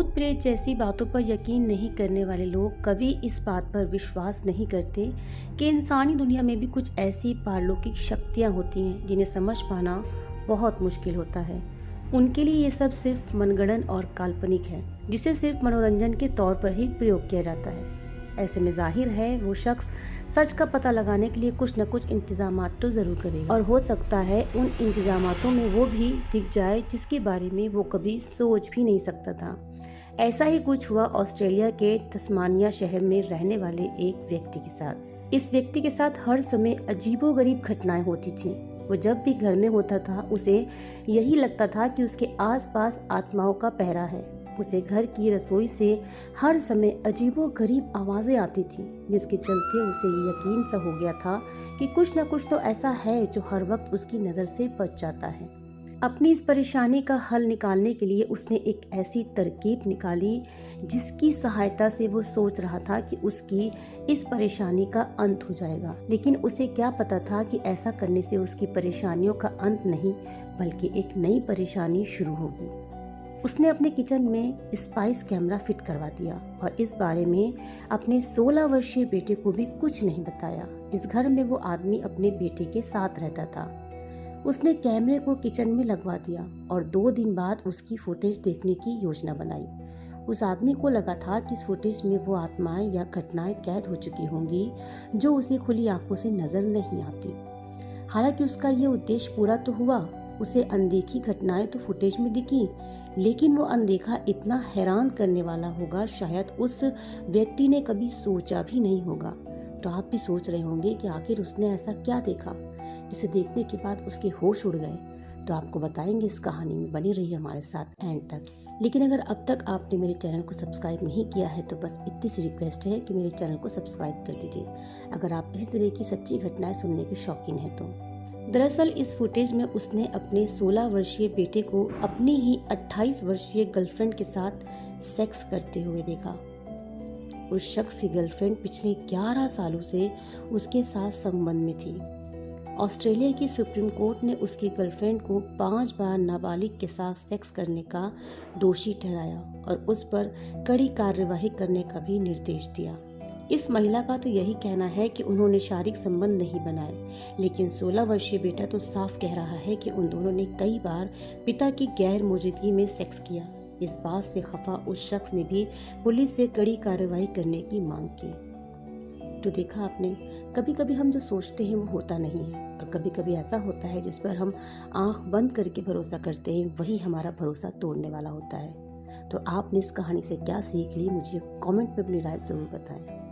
भूत प्रेत जैसी बातों पर यकीन नहीं करने वाले लोग कभी इस बात पर विश्वास नहीं करते कि इंसानी दुनिया में भी कुछ ऐसी पारलौकिक शक्तियाँ होती हैं जिन्हें समझ पाना बहुत मुश्किल होता है। उनके लिए ये सब सिर्फ मनगढ़ंत और काल्पनिक है, जिसे सिर्फ मनोरंजन के तौर पर ही प्रयोग किया जाता है। ऐसे में जाहिर है वो शख्स सच का पता लगाने के लिए कुछ न कुछ इंतजामात तो ज़रूर करेगा, और हो सकता है उन इंतजामातों में वो भी दिख जाए जिसके बारे में वो कभी सोच भी नहीं सकता था। ऐसा ही कुछ हुआ ऑस्ट्रेलिया के तस्मानिया शहर में रहने वाले एक व्यक्ति के साथ। इस व्यक्ति के साथ हर समय अजीबोगरीब घटनाएं होती थीं। वो जब भी घर में होता था उसे यही लगता था कि उसके आसपास आत्माओं का पहरा है। उसे घर की रसोई से हर समय अजीबोगरीब आवाज़ें आती थीं, जिसके चलते उसे ये यकीन सा हो गया था कि कुछ न कुछ तो ऐसा है जो हर वक्त उसकी नज़र से बच जाता है। अपनी इस परेशानी का हल निकालने के लिए उसने एक ऐसी तरकीब निकाली जिसकी सहायता से वो सोच रहा था कि उसकी इस परेशानी का अंत हो जाएगा। लेकिन उसे क्या पता था कि ऐसा करने से उसकी परेशानियों का अंत नहीं बल्कि एक नई परेशानी शुरू होगी। उसने अपने किचन में स्पाइस कैमरा फिट करवा दिया और इस बारे में अपने 16 वर्षीय बेटे को भी कुछ नहीं बताया। इस घर में वो आदमी अपने बेटे के साथ रहता था। उसने कैमरे को किचन में लगवा दिया और 2 दिन बाद उसकी फुटेज देखने की योजना बनाई। उस आदमी को लगा था कि इस फुटेज में वो आत्माएं या घटनाएं कैद हो चुकी होंगी जो उसे खुली आंखों से नजर नहीं आती। हालांकि उसका ये उद्देश्य पूरा तो हुआ। उसे अनदेखी घटनाएं तो फुटेज में दिखी, लेकिन वो अनदेखा इतना हैरान करने वाला होगा शायद उस व्यक्ति ने कभी सोचा भी नहीं होगा। तो आप भी सोच रहे होंगे कि आखिर उसने ऐसा क्या देखा जिसे देखने के बाद उसके होश उड़ गए। तो आपको बताएंगे इस कहानी में, बनी रही हमारे साथ एंड तक। लेकिन अगर अब तक आपने मेरे चैनल को सब्सक्राइब नहीं किया है तो बस इतनी सी रिक्वेस्ट है कि मेरे चैनल को सब्सक्राइब कर दीजिए अगर आप इसी तरह की सच्ची घटनाएं सुनने के शौकीन हैं तो। दरअसल इस फुटेज में उसने अपने 16 वर्षीय बेटे को अपनी ही 28 वर्षीय गर्लफ्रेंड के साथ सेक्स करते हुए देखा। उस शख्स की गर्लफ्रेंड पिछले 11 सालों से उसके साथ संबंध में थी। ऑस्ट्रेलिया की सुप्रीम कोर्ट ने उसकी गर्लफ्रेंड को 5 बार नाबालिग के साथ सेक्स करने का दोषी ठहराया और उस पर कड़ी कार्यवाही करने का भी निर्देश दिया। इस महिला का तो यही कहना है कि उन्होंने शारीरिक संबंध नहीं बनाए, लेकिन 16 वर्षीय बेटा तो साफ कह रहा है कि उन दोनों ने कई बार पिता की गैर मौजूदगी में सेक्स किया। इस बात से खफा उस शख्स ने भी पुलिस से कड़ी कार्रवाई करने की मांग की। तो देखा आपने, कभी कभी हम जो सोचते हैं वो होता नहीं है, और कभी कभी ऐसा होता है जिस पर हम आंख बंद करके भरोसा करते हैं वही हमारा भरोसा तोड़ने वाला होता है। तो आपने इस कहानी से क्या सीख ली, मुझे कमेंट में अपनी राय जरूर बताएं।